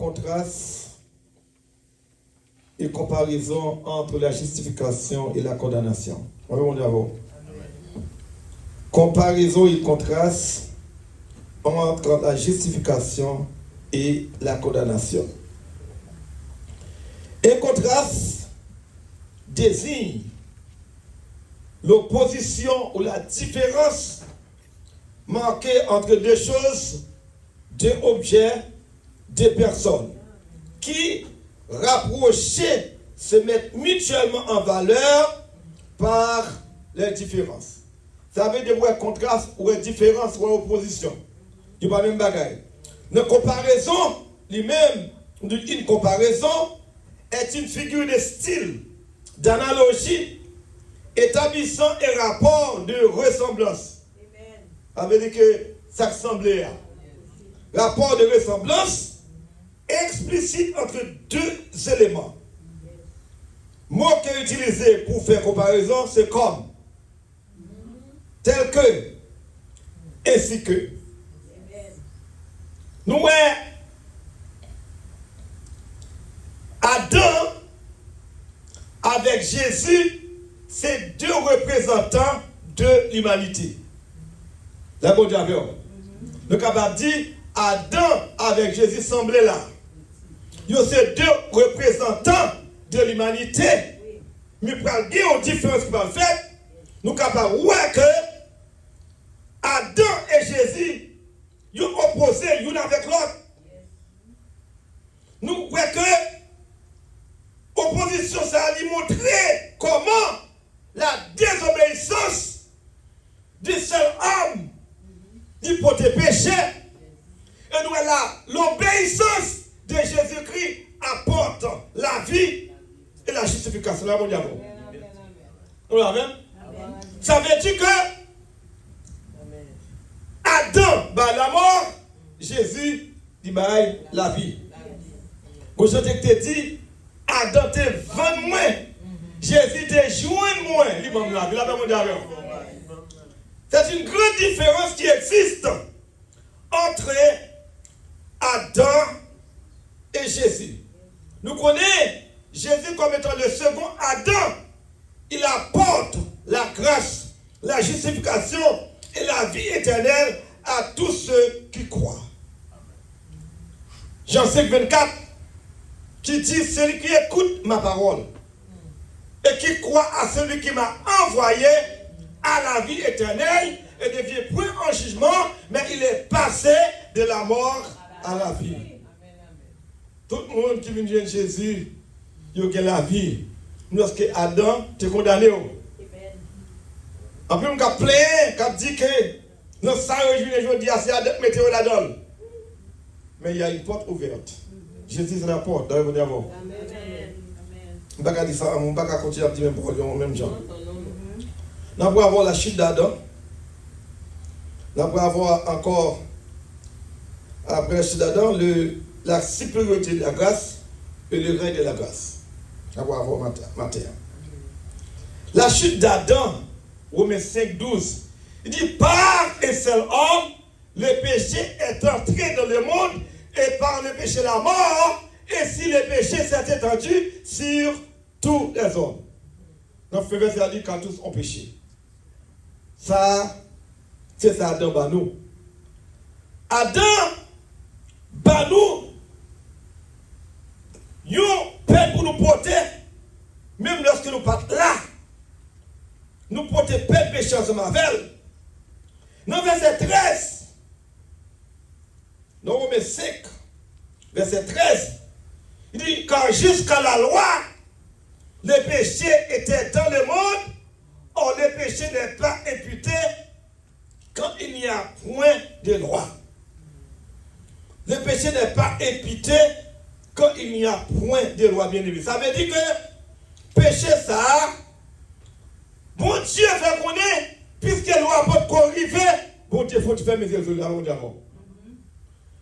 contraste et comparaison entre la justification et la condamnation. Voyons d'abord. Comparaison et contraste entre la justification et la condamnation. Un contraste désigne l'opposition ou la différence marquée entre deux choses, deux objets, deux personnes qui, rapprochés, se mettent mutuellement en valeur par les différences. Ça veut dire un contraste ou une différence ou une opposition. Du pas même bagaille. Une comparaison, lui-même, une comparaison est une figure de style, d'analogie, établissant un rapport de ressemblance. Ça veut dire que ça ressemblait. Rapport de ressemblance explicite entre deux éléments. Mot qui est utilisé pour faire comparaison, c'est comme, tel que, ainsi que. Nous, Adam avec Jésus, c'est deux représentants de l'humanité. La bonne Dieu. Le capable dit, Adam avec Jésus semblait là. Il y a ces deux représentants de l'humanité. Mais pour dire aux différences qui sont faites, nous sommes capables de voir que Adam et Jésus, ils sont opposés l'un avec l'autre. Nous voyons que l'opposition, ça a montré comment la désobéissance du seul homme du porter péché. Et nous là, l'obéissance de Jésus-Christ apporte la vie et la justification. Là, mon diable. Ça veut dire que Adam, bah, la mort, Jésus, dit bah, la vie. Quand je te dis, Adam te vend moins, Jésus te joint moins, la vie. C'est une grande différence qui existe entre Adam et Jésus. Nous connaissons Jésus comme étant le second Adam. Il apporte la grâce, la justification et la vie éternelle à tous ceux qui croient. Jean 5, 24, qui dit, celui qui écoute ma parole et qui croit à celui qui m'a envoyé à la vie éternelle et ne vient plus en jugement, mais il est passé de la mort à la vie. Tout le monde qui vient de Jésus, il a la vie. Lorsque Adam te condamné. En plus, on a plein qui dit que nous sommes aujourd'hui, c'est Adam qui mettez la donne. Mais il y a une porte ouverte. Jésus, c'est la porte. D'ailleurs, vous dites avant. On ne peut pas dire ça, on ne peut pas continuer à dire même même genre. Nous allons avoir la chute d'Adam. Nous allons avoir encore, après la chute d'Adam, la supériorité de la grâce et le règne de la grâce. Nous allons avoir matin. La chute d'Adam, Romains 5, 12, il dit, par un seul homme, le péché est entré dans le monde, et par le péché la mort, et si le péché s'est étendu sur tous les hommes. Donc, le verset a dit, quand tous ont péché. Ça, c'est ça Adam Banou. Adam Banou, yon peine pour nous porter, même lorsque nous partons là, nous porter peine péché ensemble avec elle. Dans verset 13, dans Romains 5, verset 13, il dit, car jusqu'à la loi, le péché était dans le monde, or le péché n'est pas imputé quand il n'y a point de loi. Le péché n'est pas imputé quand il n'y a point de loi, bien aimé. Ça veut dire que péché ça, bon Dieu fait connaître, puisque la loi peut corriger, bon Dieu faut faire mes yeux là,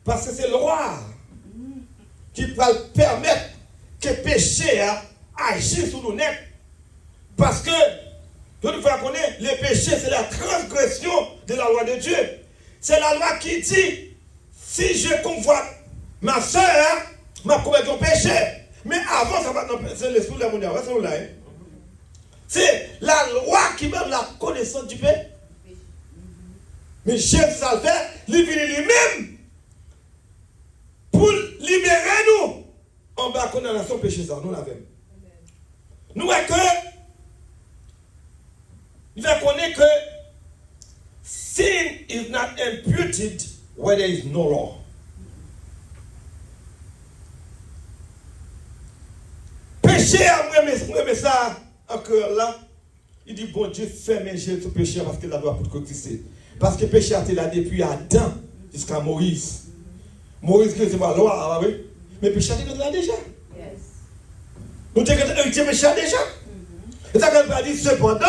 parce que c'est la loi qui va permettre que le péché agisse sur nous net. Parce que, je nous faire connaître, le péché c'est la transgression de la loi de Dieu. C'est la loi qui dit, si je convoite ma soeur, m'a commettre un péché. Mais avant, ça va c'est l'esprit de la mondiale. C'est la loi qui donne la connaissance du péché. Mais Jésus, ça le fait, il vient lui-même pour libérer nous. On va condamnation péché, ça, nous l'avons. Nous voyons que, il va connaître que sin is not imputed where there is no law. Péché, moi, ça, encore là, il dit, bon Dieu, ferme Jésus sur péché parce que la loi pour exister. Parce que le péché a été là depuis Adam jusqu'à Moïse. Moïse, c'est pas la loi, oui. Mais le péché a été là déjà. Nous avons été péché déjà. Et ça, quand on dit, cependant,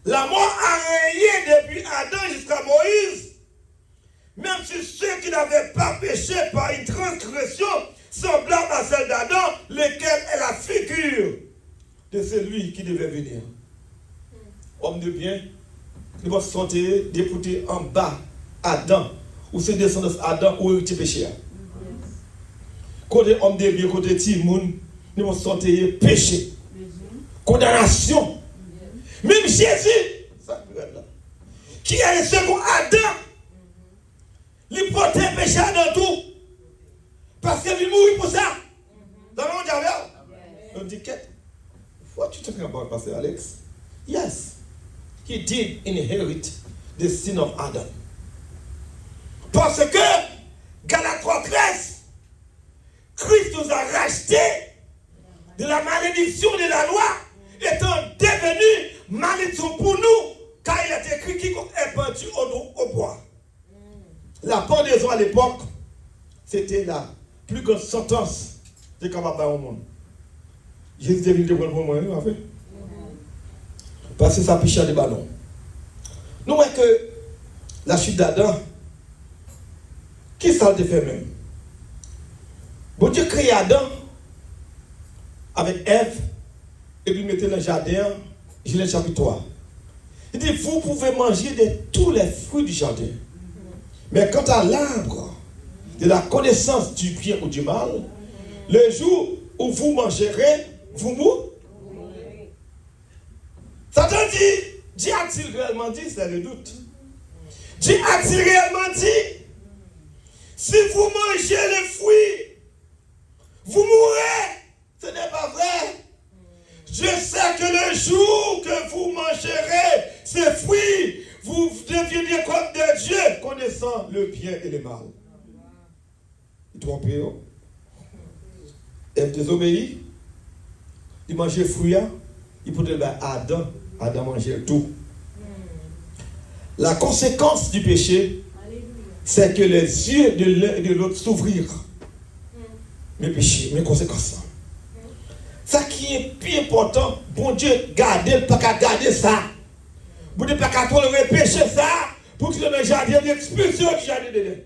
la mort a régné depuis Adam jusqu'à Moïse. Même si ceux qui n'avaient pas péché par une transgression semblable à celle d'Adam, lequel est la figure de celui qui devait venir. Homme de bien, il va se sentir député en bas, Adam, ou c'est descendance Adam, ou héritier péché. Côté homme de bien, côté Timoun, il va se sentir péché. Condamnation. Même Jésus, qui est le second Adam, il portait péché dans tout. Parce qu'il mourit pour ça. Dans le monde de on dit, what you talking about, Pastor Alex? Yes, he did inherit the sin of Adam. Parce que, Galates 3:13, Christ nous a racheté de la malédiction de la loi, étant devenu malédiction pour nous, car il est écrit quiconque est pendu au bois. La pendaison à l'époque, c'était la plus grande sentence de capable au monde. Jésus est venu de pour moi, en fait. Parce que ça pichait des ballons. Nous voyons que la chute d'Adam, qui ça le fait même? Bon Dieu crée Adam avec Ève et puis mettez dans le jardin, Genèse chapitre 3. Il dit, vous pouvez manger de tous les fruits du jardin. Mais quant à l'arbre de la connaissance du bien ou du mal, le jour où vous mangerez, vous mourrez. Satan dit, Dieu a-t-il réellement dit, c'est le doute. Dieu a-t-il réellement dit, si vous mangez les fruits, vous mourrez. Ce n'est pas vrai. Je sais que le jour que vous mangerez ces fruits, vous deviendrez comme des dieux, connaissant le bien et le mal. Il trompé. Elle désobéit. Il mangeait fruits. Il peut dire Adam. Adam mangeait tout. La conséquence du péché, c'est que les yeux de l'un et de l'autre s'ouvrirent. Mes péchés, mes conséquences. Ça qui est plus important, bon Dieu, gardez, pas qu'à garder ça. Vous ne pouvez pas tolérer péché ça pour que le jardin d'expulsion du jardin dedans.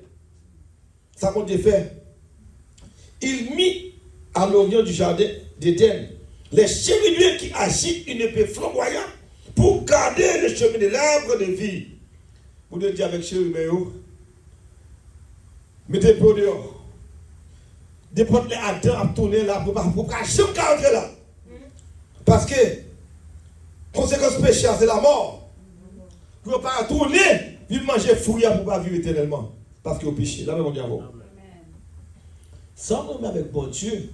Ça qu'on Dieu fait. Il mit à l'orient du jardin d'Éden les chérubins qui agitent une épée flamboyante pour garder le chemin de l'arbre de vie. Vous devez dire avec chérubins, mettez le dehors. Déporte les Adam à tourner là pour cacher le là. Parce que conséquence péché, c'est la mort. Vous ne pouvez pas tourner, vivre manger fruits pour ne pas vivre éternellement. Parce que au péché. Là, même on dit avant. Sans même avec bon Dieu,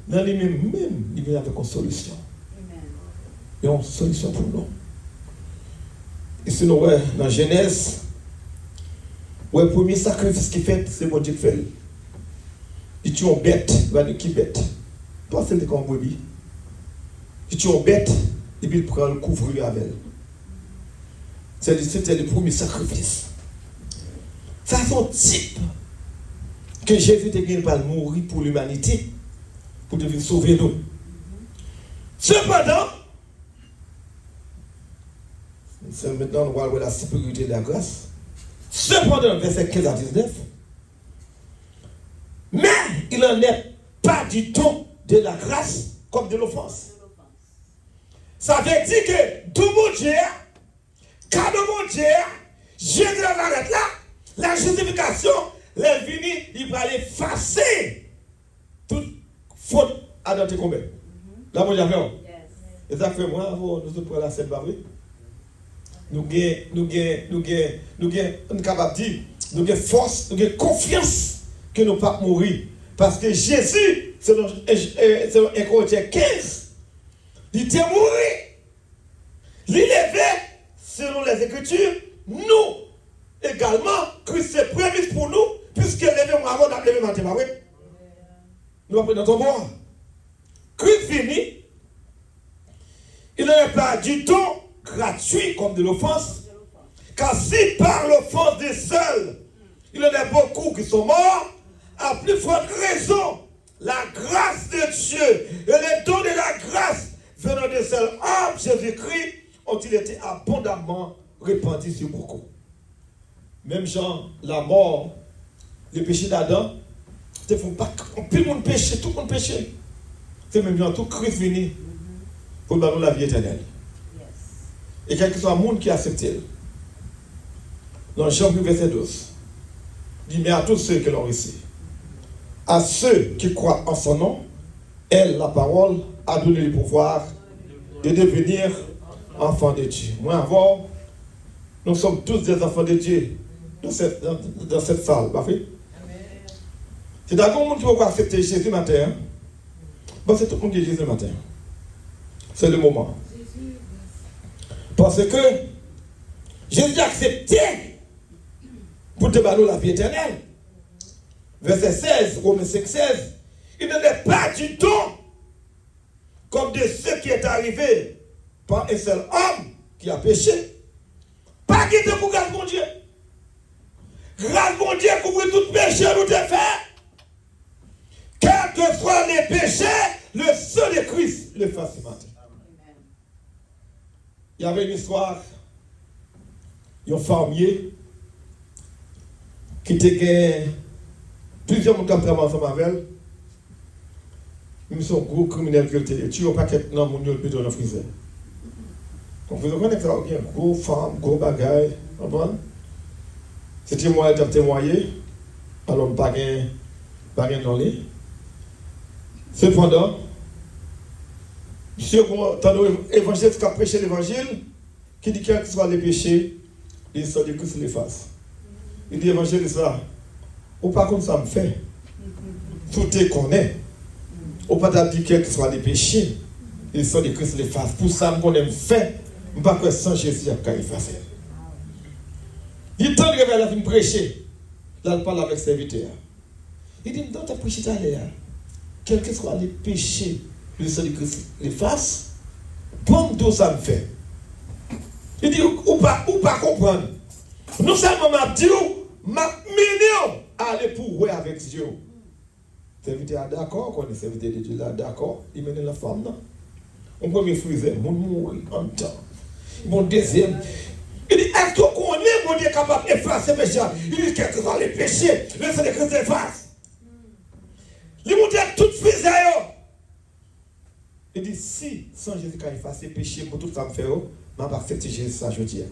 dans lui-même, il vient avec une solution. Il y a une solution pour nous. Et si nous voyons dans Genèse, le premier sacrifice qu'il fait, c'est bon Dieu qui fait. Il tue une bête, il va dire qui bête? Pas celle de comme brebis. Il tue une bête, et puis il prend le couvrir avec elle. C'était le premier sacrifice. Ça, c'est un type que Jésus était gagné par mourir pour l'humanité, pour devenir sauver nous. Cependant, c'est maintenant on va voir la supériorité de la grâce. Cependant, verset 15 à 19, mais il n'en est pas du tout de la grâce comme de l'offense. Ça veut dire que tout mon Dieu, cadeau mon Dieu, Jésus va arrêter là, la justification, les venus, il va effacer Adam te combien? Là, moi, j'avais un. Et ça fait moi, nous sommes pour la scène, pas vrai? Nous sommes capables de dire, nous avons force, nous avons confiance que nous ne pas mourir. Parce que Jésus, selon 1 Corinthiens 15, il était mort. Il est levé, selon les Écritures, nous également, Christ est prémis pour nous, puisqu'il est levé avant d'appeler le matin, pas vrai? Nous apprenons notre bois. Christ fini, il n'est pas du tout gratuit comme de l'offense, car si par l'offense des seuls, il y en a beaucoup qui sont morts, à plus forte raison, la grâce de Dieu et les dons de la grâce venant de seul homme, Jésus-Christ, ont-ils été abondamment répandus sur beaucoup. Même Jean, la mort, le péché d'Adam, ne font pas tout le monde péché, tout le monde péché. C'est même Jean, tout Christ venu pour nous donner la vie éternelle. Et quel que soit le monde qui accepte, dans Jean 8, verset 12, dit, mais à tous ceux qui l'ont reçu, à ceux qui croient en son nom, elle, la parole, a donné le pouvoir de devenir enfants de Dieu. Moi, avant, nous sommes tous des enfants de Dieu dans cette salle. C'est d'accord, le monde qui va accepter Jésus matin. Bon, c'est tout le monde qui est Jésus matin. C'est le moment. Parce que Jésus a accepté pour te donner la vie éternelle. Verset 16, Romains 5, 16. Il ne est pas du tout comme de ce qui est arrivé par un seul homme qui a péché. Pas quitter pour grâce mon Dieu. Grâce mon Dieu couvre tout péché nous te fait. Quels que soient les péchés, le sang de Christ le fasse ce matin. Il y avait une histoire, un fermier qui était plusieurs mois qui travaillent ensemble avec elle. Ils sont gros criminels qui ont été tués au paquet dans mon lieu de la frisée. Donc vous connaissez ça, il y a gros femme, gros bagaille, c'était moi qui ai témoigné, alors pas de dans les. Cependant, monsieur, dans l'évangile, qui a prêché l'évangile, qui dit quels que soient les péchés, les sorts de Christ les fasse. Il dit l'évangile, ça, ou pas comme ça me fait. Tout est connaît. Ou pas dire quels que soient les péchés, les sorts de Christ les fasse. Pour ça, qu'on aime fait, je ne sais pas sans Jésus, il a effacer. Il tente de la fin prêcher. Là, il parle avec ses serviteurs. Il dit, dans ta prêché à l'air, quels que soient les péchés, le sang de Christ les fasse, bon tout ça me fait. Il dit, ou pas comprendre. Non seulement m'a dit, m'a mené à aller pour voir avec Dieu. Serviteur d'accord, qu'on est serviteur de Dieu là, d'accord, il mène la femme, non. On peut me friser, mon mourir en temps. Mon deuxième. Il dit, est-ce qu'on est, mon Dieu, capable d'effacer mes péchés? Il dit, quels que soient les péchés, le sang de Christ les fasse. Il m'a dit, tout frisé. Il dit, si, sans Jésus, quand il fasse péché, pour tout ça me fait, je vais accepter Jésus, ça je dis.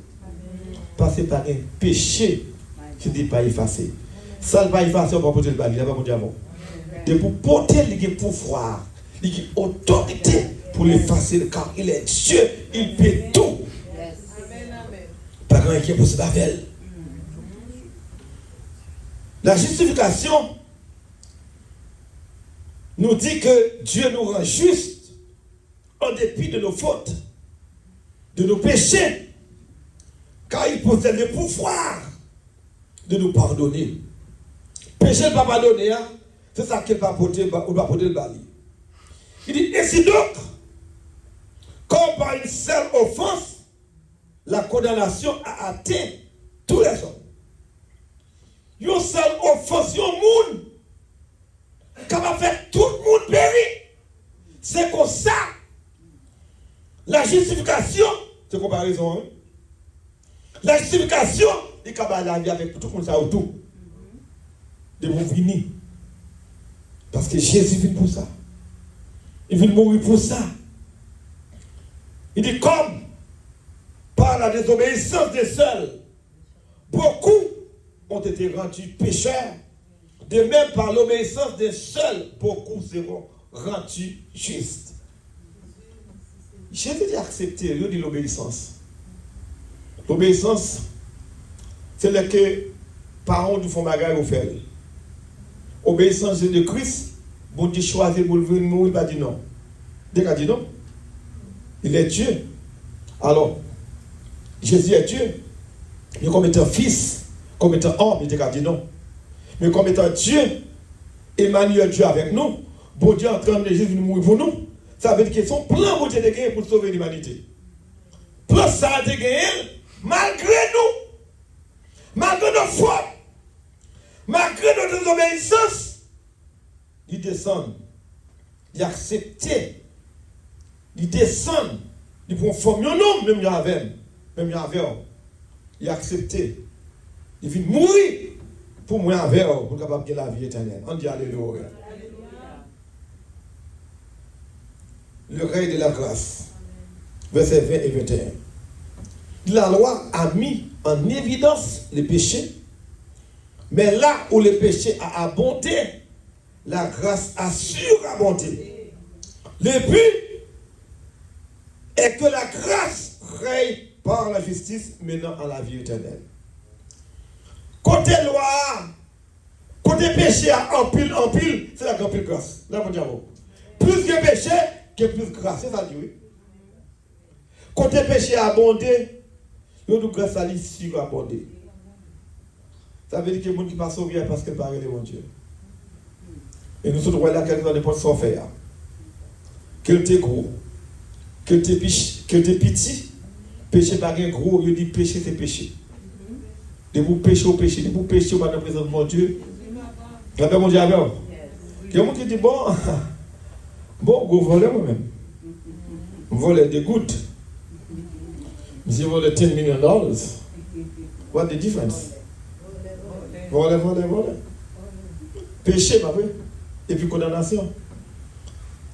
Parce que par un péché qui ne dit pas effacer. Ça ne va pas effacer, on va porter le bail, il n'y a pas mon diamant. Et pour porter le pouvoir, il a autorité pour l'effacer, car il est Dieu, il peut tout. Pas grand qui est possible avec elle. La justification nous dit que Dieu nous rend juste en dépit de nos fautes, de nos péchés, car il possède le pouvoir de nous pardonner. Péché ne va pas pardonner, hein? C'est ça qu'il va porter le bali. Il dit, et si donc, comme par une seule offense, la condamnation a atteint tous les hommes. Une seule offense, un monde, qui va faire tout le monde périr. C'est comme ça. La justification, c'est comparaison. Hein? La justification, il y a la vie avec tout le monde ça autour. De vous venir. Parce que Jésus vient pour ça. Il vient mourir pour ça. Il dit comme par la désobéissance des seuls, beaucoup ont été rendus pécheurs. De même par l'obéissance des seuls, beaucoup seront rendu juste. Jésus a accepté, il dit l'obéissance. L'obéissance, c'est le que parents du font bagarre au fait. Obéissance de Christ, bon Dieu choisit pour venir mourir, il va dire non. Dès qu'il a dit non, il est Dieu. Alors, Jésus est Dieu. Mais comme étant fils, comme étant homme, il a dit non. Mais comme étant Dieu, Emmanuel Dieu avec nous, bon Dieu en train de Jésus mourir pour nous. Ça veut dire que son plan bon Dieu de gagner pour sauver l'humanité. Plan ça a été gagné malgré nous, malgré nos fautes, malgré notre désobéissance. Il descend, il accepte, il descend, il prend forme un homme, même avec, il accepte, il vient mourir pour moi avec, pour capable de la vie éternelle. On dit alléluia. Le règne de la grâce, versets 20 et 21. La loi a mis en évidence les péchés, mais là où le péché a abondé, la grâce a surabondé. Le but est que la grâce règne par la justice menant à la vie éternelle. Côté loi, côté péché en pile, c'est la grande grâce. Là, mon diable. Plus que péché, que plus grâce. C'est ça, oui. Côté péché abondé, l'autre grâce à lui surabondé. Ça veut dire que les gens qui passent au bien parce qu'ils parlent de mon Dieu. Et nous sommes là, quelqu'un ne peut pas faire. Que tu gros, que tu petit, péché pas gros, il dit péché c'est péché. De vous pécher au péché, de vous pécher au dans présence de mon Dieu. Regardez mon Dieu avec. Il y a un qui dit bon, vous volez moi-même. Vous volez des gouttes. Si vous volez $10 million, what the difference? Volez. Péché, ma frère. Et puis condamnation.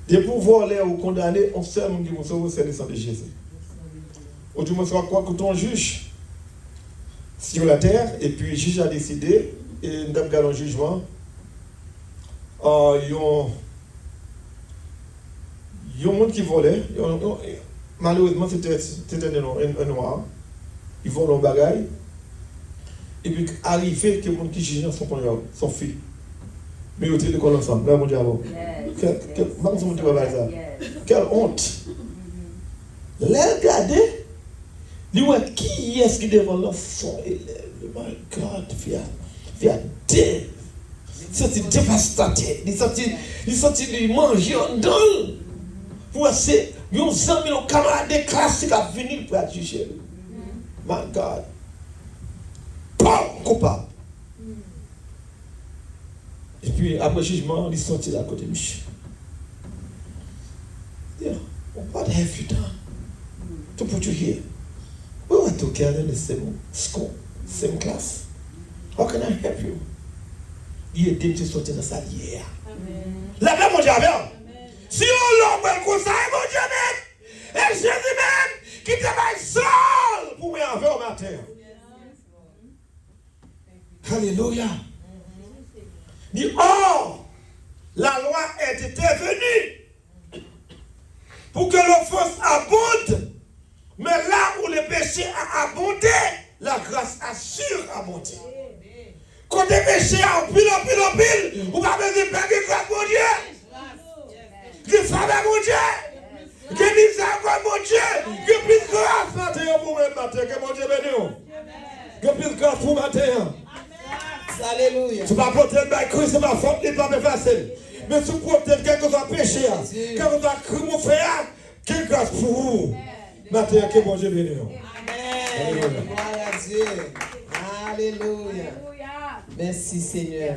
De pour voler ou condamner, on sait que vous sauvez, c'est le sang de Jésus. Autrement, c'est quoi que ton juge sur la terre, et puis le juge a décidé, et nous avons un jugement. Il y a un monde qui volait, malheureusement c'était un noir, ils volent un bagaille, et puis arrivé que le monde qui juge son fils. Mais ils ont été ensemble, là mon Dieu avant. Quelle honte! Là, regardez, qui est-ce qui devant l'enfant élève? My God, via Dieu. Il s'est dévastaté. Il s'est manger en dol. Pour essayer, ils ont mis le camarade de classe qui a venu pour juger. My God. Pas coupable. Et puis, après le jugement, il est sorti là à côté de Michel. What have you done to put you here? We were together in the same school, same class. How can I help you? Il est dit que sorti dans sa lière. La paix, mon Dieu, si on l'a comme ça, mon Dieu, même, et Jésus même, qui travaille seul pour me enlever au matin. Alléluia. Dit, or, la loi est intervenue pour que l'offense abonde, mais là où le péché a abondé, la grâce a surabondé. Quand le péché a en pile, vous va me dire, grâce mon Dieu, que faveur mon Dieu, que miséricorde mon Dieu, que plus grâce matin pour vous matin, que mon Dieu bénisse, que plus grâce pour matin. Alléluia. Tu vas protéger ma Christ, c'est ma faute, n'est pas facile. Mais tu protèges quelque chose à péché, quelque chose à crime au frère, quelle grâce pour vous. Matin, que bon Dieu bénisse. Amen. Gloire à Dieu. Alléluia. Merci Seigneur.